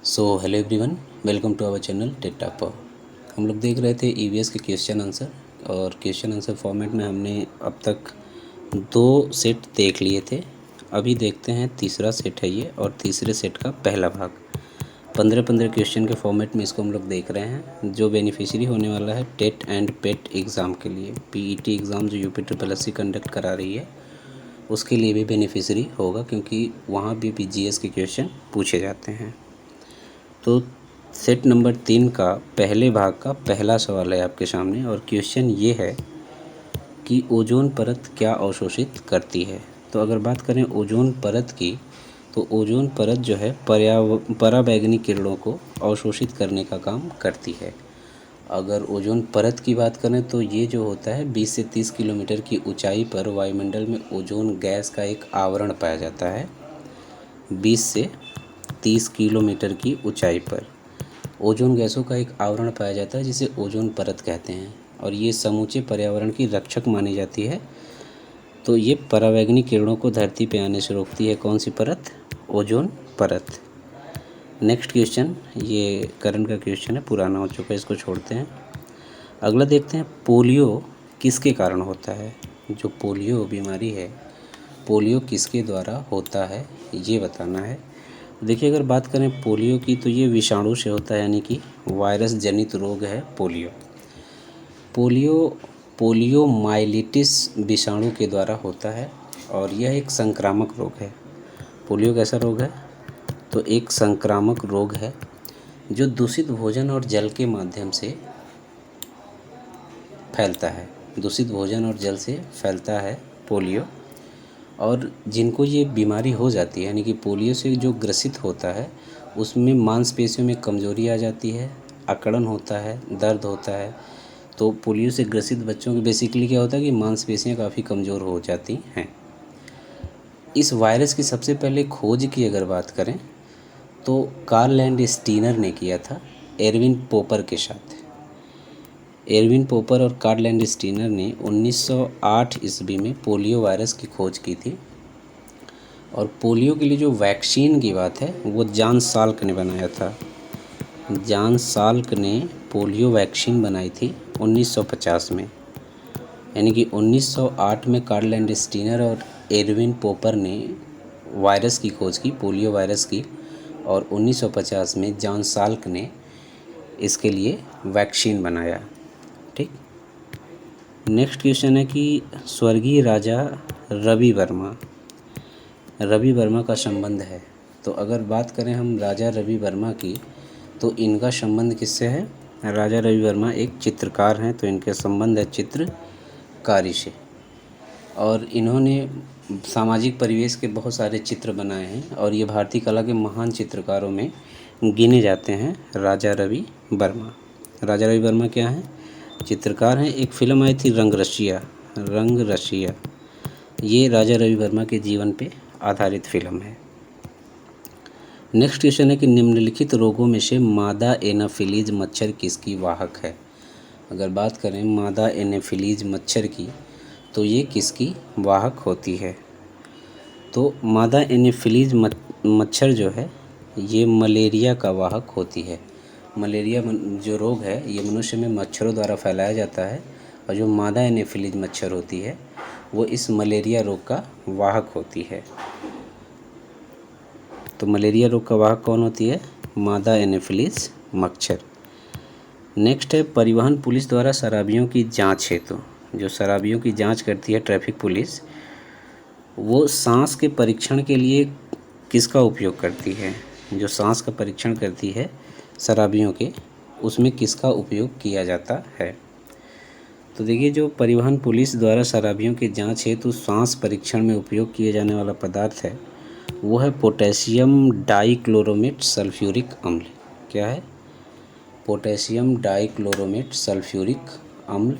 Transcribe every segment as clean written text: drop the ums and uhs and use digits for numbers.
Hello everyone, welcome to our channel tech topper. हम लोग देख रहे थे ईवीएस के क्वेश्चन आंसर, और क्वेश्चन आंसर फॉर्मेट में हमने अब तक 2 सेट देख लिए थे। अभी देखते हैं तीसरा सेट है ये, और तीसरे सेट का पहला भाग 15-15 क्वेश्चन के फॉर्मेट में इसको हम लोग देख रहे हैं। जो बेनिफिशियरी होने वाला है टेट एंड पेट एग्ज़ाम के लिए, पीईटी एग्ज़ाम जो यूपी ट्रिपल कंडक्ट करा रही है उसके लिए भी बेनिफिशियरी होगा, क्योंकि वहाँ भी पीजीएस के क्वेश्चन पूछे जाते हैं। तो सेट नंबर 3 का पहले भाग का पहला सवाल है आपके सामने, और क्वेश्चन ये है कि ओजोन परत क्या अवशोषित करती है। तो अगर बात करें ओजोन परत की, तो ओजोन परत जो है पराबैंगनी किरणों को अवशोषित करने का काम करती है। अगर ओजोन परत की बात करें तो ये जो होता है 20 से 30 किलोमीटर की ऊंचाई पर वायुमंडल में ओजोन गैस का एक आवरण पाया जाता है। 20 से 30 किलोमीटर की ऊंचाई पर ओजोन गैसों का एक आवरण पाया जाता है, जिसे ओजोन परत कहते हैं, और ये समूचे पर्यावरण की रक्षक मानी जाती है। तो ये पराबैंगनी किरणों को धरती पे आने से रोकती है। कौन सी परत? ओजोन परत। नेक्स्ट क्वेश्चन, ये करंट का क्वेश्चन है, पुराना हो चुका है, इसको छोड़ते हैं। अगला देखते हैं, पोलियो किसके कारण होता है। जो पोलियो बीमारी है, पोलियो किसके द्वारा होता है ये बताना है। देखिए, अगर बात करें पोलियो की, तो ये विषाणु से होता है, यानी कि वायरस जनित रोग है पोलियो। पोलियोमाइलिटिस विषाणु के द्वारा होता है, और यह एक संक्रामक रोग है। पोलियो कैसा रोग है? तो एक संक्रामक रोग है जो दूषित भोजन और जल के माध्यम से फैलता है। दूषित भोजन और जल से फैलता है पोलियो, और जिनको ये बीमारी हो जाती है, यानी कि पोलियो से जो ग्रसित होता है, उसमें मांसपेशियों में कमजोरी आ जाती है, अकड़न होता है, दर्द होता है। तो पोलियो से ग्रसित बच्चों की बेसिकली क्या होता है कि मांसपेशियाँ काफ़ी कमज़ोर हो जाती हैं। इस वायरस की सबसे पहले खोज की अगर बात करें तो कार्ल लैंडस्टीनर ने किया था एरविन पोपर के साथ। एरविन पोपर और कार्ल लैंडस्टीनर ने 1908 ईस्वी में पोलियो वायरस की खोज की थी। और पोलियो के लिए जो वैक्सीन की बात है वो जॉन साल्क ने बनाया था। जॉन साल्क ने पोलियो वैक्सीन बनाई थी 1950 में, यानी कि 1908 में कार्ल लैंडस्टीनर और एरविन पोपर ने वायरस की खोज की, पोलियो वायरस की, और 1950 में जॉन साल्क ने इसके लिए वैक्सीन बनाया। ठीक। नेक्स्ट क्वेश्चन है कि स्वर्गीय राजा रवि वर्मा का संबंध है। तो अगर बात करें हम राजा रवि वर्मा की, तो इनका संबंध किससे है? राजा रवि वर्मा एक चित्रकार हैं, तो इनके संबंध है चित्रकारी से। और इन्होंने सामाजिक परिवेश के बहुत सारे चित्र बनाए हैं, और ये भारतीय कला के महान चित्रकारों में गिने जाते हैं राजा रवि वर्मा। राजा रवि वर्मा क्या हैं? चित्रकार हैं। एक फिल्म आई थी रंग रसिया, ये राजा रवि वर्मा के जीवन पे आधारित फिल्म है। नेक्स्ट क्वेश्चन है कि निम्नलिखित रोगों में से मादा एनाफिलीज मच्छर किसकी वाहक है। अगर बात करें मादा एनाफिलीज मच्छर की, तो ये किसकी वाहक होती है? तो मादा एनाफिलीज मच्छर जो है ये मलेरिया का वाहक होती है। मलेरिया जो रोग है ये मनुष्य में मच्छरों द्वारा फैलाया जाता है, और जो मादा एनाफिलीज मच्छर होती है वो इस मलेरिया रोग का वाहक होती है। तो मलेरिया रोग का वाहक कौन होती है? मादा एनाफिलीज मच्छर। नेक्स्ट है, परिवहन पुलिस द्वारा शराबियों की जांच हेतु, जो शराबियों की जांच करती है ट्रैफिक पुलिस, वो सांस के परीक्षण के लिए किसका उपयोग करती है? जो सांस का परीक्षण करती है शराबियों के, उसमें किसका उपयोग किया जाता है? तो देखिए, जो परिवहन पुलिस द्वारा शराबियों की जांच हेतु सांस परीक्षण में उपयोग किए जाने वाला पदार्थ है वो है पोटेशियम डाइक्लोरोमेट सल्फ्यूरिक अम्ल। क्या है? पोटेशियम डाइक्लोरोमेट सल्फ्यूरिक अम्ल,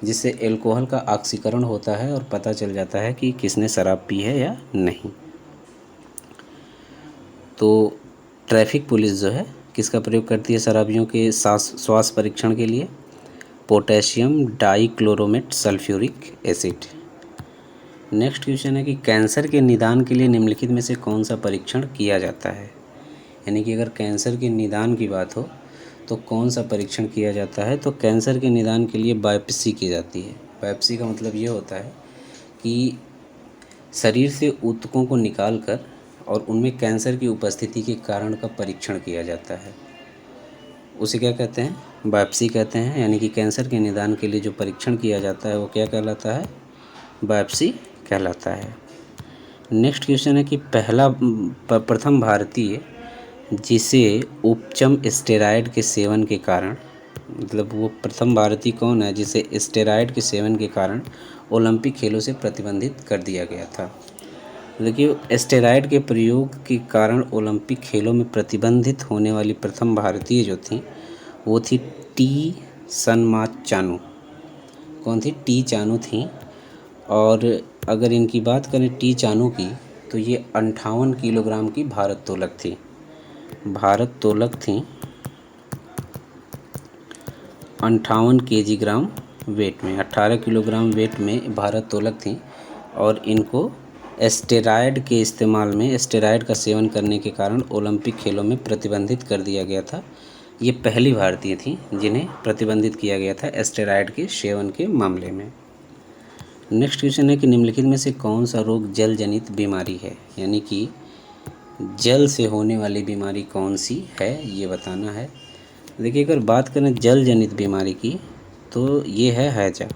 जिससे एल्कोहल का ऑक्सीकरण होता है और पता चल जाता है कि किसने शराब पी है या नहीं। तो ट्रैफिक पुलिस जो है किसका प्रयोग करती है शराबियों के श्वास परीक्षण के लिए? Potassium dichromate sulphuric acid. Next question है कि कैंसर के निदान के लिए निम्नलिखित में से कौन सा परीक्षण किया जाता है? यानी कि अगर कैंसर के निदान की बात हो तो कौन सा परीक्षण किया जाता है, तो कैंसर के निदान के लिए बायोप्सी की जाती है। बायोप्सी का मतलब ये होता है कि शरीर से ऊतकों को निकाल कर और उनमें कैंसर की उपस्थिति के कारण का परीक्षण किया जाता है, उसे क्या कहते हैं, बायोप्सी कहते हैं। यानी कि कैंसर के निदान के लिए जो परीक्षण किया जाता है वो क्या कहलाता है, बायोप्सी कहलाता है। नेक्स्ट क्वेश्चन है कि प्रथम भारतीय जिसे उपचम स्टेरॉयड के सेवन के कारण, मतलब वो प्रथम भारतीय कौन है जिसे स्टेरॉयड के सेवन के कारण ओलंपिक खेलों से प्रतिबंधित कर दिया गया था। देखिए, स्टेरॉयड के प्रयोग के कारण ओलंपिक खेलों में प्रतिबंधित होने वाली प्रथम भारतीय जो थी वो थी टी सनमाचानु। कौन थी, टी चानू थी। और अगर इनकी बात करें टी चानू की, तो ये 58 किलोग्राम की भारोत्तोलक थी। भारोत्तोलक थी 58 किलोग्राम वेट में, 18 किलोग्राम वेट में भारोत्तोलक थी। और इनको स्टेरॉयड के इस्तेमाल में, स्टेरॉयड का सेवन करने के कारण ओलंपिक खेलों में प्रतिबंधित कर दिया गया था। ये पहली भारतीय थी जिन्हें प्रतिबंधित किया गया था स्टेरॉयड के सेवन के मामले में। नेक्स्ट क्वेश्चन है कि निम्नलिखित में से कौन सा रोग जल जनित बीमारी है, यानी कि जल से होने वाली बीमारी कौन सी है ये बताना है। देखिए, अगर बात करें जल जनित बीमारी की तो ये है हैजा।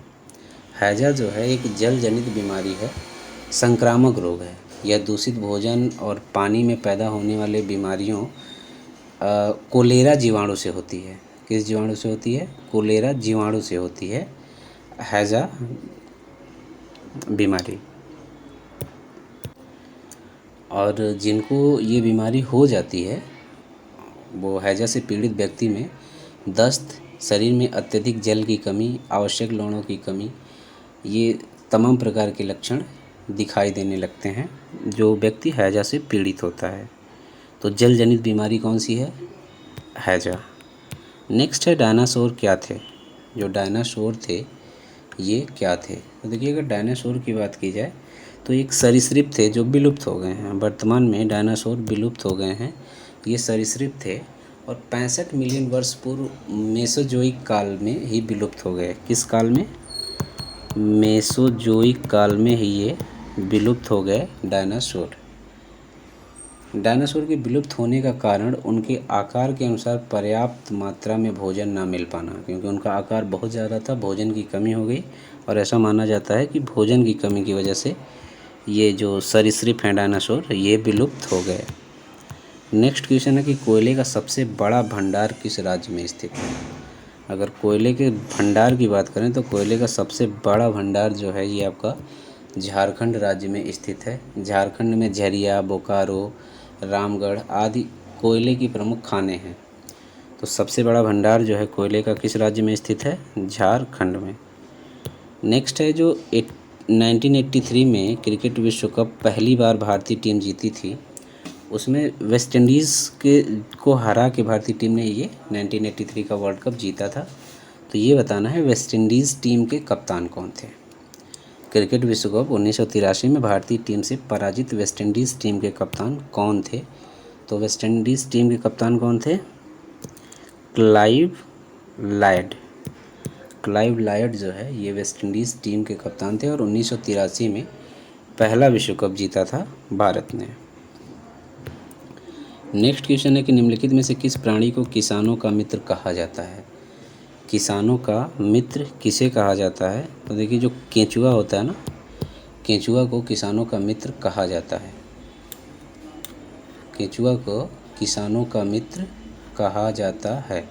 हैजा जो है एक जल जनित बीमारी है, संक्रामक रोग है। यह दूषित भोजन और पानी में पैदा होने वाले बीमारियों कोलेरा जीवाणु से होती है। किस जीवाणु से होती है, कोलेरा जीवाणु से होती है हैजा बीमारी। और जिनको ये बीमारी हो जाती है वो हैजा से पीड़ित व्यक्ति में दस्त, शरीर में अत्यधिक जल की कमी, आवश्यक लवणों की कमी, ये तमाम प्रकार के लक्षण दिखाई देने लगते हैं जो व्यक्ति हैजा से पीड़ित होता है। तो जल जनित बीमारी कौन सी है, हैजा। नेक्स्ट है डायनासोर क्या थे। जो डायनासोर थे ये क्या थे, तो देखिए, अगर डायनासोर की बात की जाए तो एक सरीसृप थे जो विलुप्त हो गए हैं। वर्तमान में डायनासोर विलुप्त हो गए हैं। ये सरीसृप थे और 65 मिलियन वर्ष पूर्व मेसोजोइक काल में ही विलुप्त हो गए। किस काल में, मेसोजोइक काल में ही ये विलुप्त हो गए डायनासोर। डायनासोर के विलुप्त होने का कारण उनके आकार के अनुसार पर्याप्त मात्रा में भोजन ना मिल पाना, क्योंकि उनका आकार बहुत ज़्यादा था, भोजन की कमी हो गई। और ऐसा माना जाता है कि भोजन की कमी की वजह से ये जो सरीसृप हैं डायनासोर ये विलुप्त हो गए। नेक्स्ट क्वेश्चन है कि कोयले का सबसे बड़ा भंडार किस राज्य में स्थित है। अगर कोयले के भंडार की बात करें तो कोयले का सबसे बड़ा भंडार जो है ये आपका झारखंड राज्य में स्थित है। झारखंड में झरिया, बोकारो, रामगढ़ आदि कोयले की प्रमुख खाने हैं। तो सबसे बड़ा भंडार जो है कोयले का किस राज्य में स्थित है, झारखंड में। नेक्स्ट है जो 1983 में क्रिकेट विश्व कप पहली बार भारतीय टीम जीती थी, उसमें वेस्ट इंडीज़ को हरा के भारतीय टीम ने ये 1983 का वर्ल्ड कप जीता था। तो ये बताना है वेस्ट इंडीज़ टीम के कप्तान कौन थे। क्रिकेट विश्व कप 1983 में भारतीय टीम से पराजित वेस्ट इंडीज़ टीम के कप्तान कौन थे। तो वेस्ट इंडीज़ टीम के कप्तान कौन थे, क्लाइव लायड। क्लाइव लायड जो है ये वेस्ट इंडीज़ टीम के कप्तान थे और 1983 में पहला विश्व कप जीता था भारत ने। नेक्स्ट क्वेश्चन है कि निम्नलिखित में से किस प्राणी को किसानों का मित्र कहा जाता है। किसानों का मित्र किसे कहा जाता है, तो देखिए, जो केंचुआ होता है ना, केंचुआ को किसानों का मित्र कहा जाता है। केंचुआ को किसानों का मित्र कहा जाता है।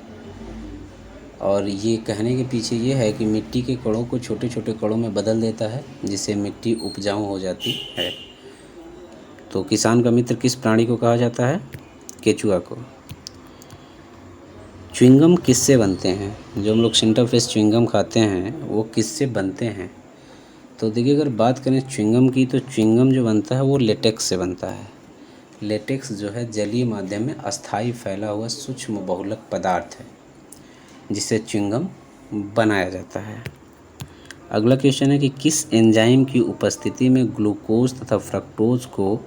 और ये कहने के पीछे ये है कि मिट्टी के कणों को छोटे छोटे कणों में बदल देता है जिससे मिट्टी उपजाऊ हो जाती है। तो किसान का मित्र किस प्राणी को कहा जाता है, केंचुआ को। च्युइंगम किससे बनते हैं, जो हम लोग सेंटर फ्रेश च्युइंगम खाते हैं वो किससे बनते हैं। तो देखिए, अगर बात करें च्युइंगम की तो च्युइंगम जो बनता है वो लेटेक्स से बनता है। लेटेक्स जो है जलीय माध्यम में अस्थायी फैला हुआ सूक्ष्म बहुलक पदार्थ है जिससे च्युइंगम बनाया जाता है। अगला क्वेश्चन है कि किस एंजाइम की उपस्थिति में ग्लूकोज तथा फ्रक्टोज को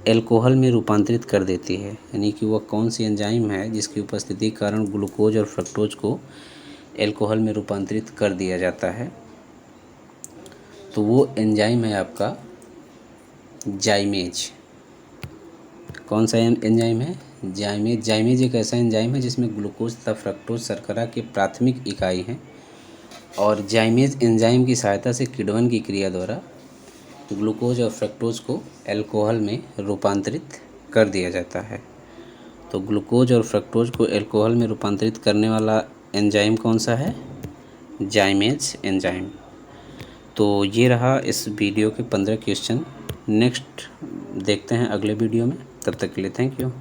एल्कोहल में रूपांतरित कर देती है। यानी कि वह कौन सी एंजाइम है जिसकी उपस्थिति के कारण ग्लूकोज और फ्रक्टोज को एल्कोहल में रूपांतरित कर दिया जाता है। तो वो एंजाइम है आपका जाइमेज। कौन सा एंजाइम है? जाइमेज। जाइमेज एक ऐसा एंजाइम है जिसमें ग्लूकोज तथा फ्रक्टोज शर्करा के प्राथमिक इकाई हैं और जाइमेज एंजाइम की सहायता से किण्वन की क्रिया द्वारा ग्लूकोज और फ्रक्टोज को एल्कोहल में रूपांतरित कर दिया जाता है। तो ग्लूकोज और फ्रक्टोज को एल्कोहल में रूपांतरित करने वाला एंजाइम कौन सा है? जाइमेज एंजाइम। तो ये रहा इस वीडियो के 15 क्वेश्चन। नेक्स्ट देखते हैं अगले वीडियो में। तब तक के लिए थैंक यू।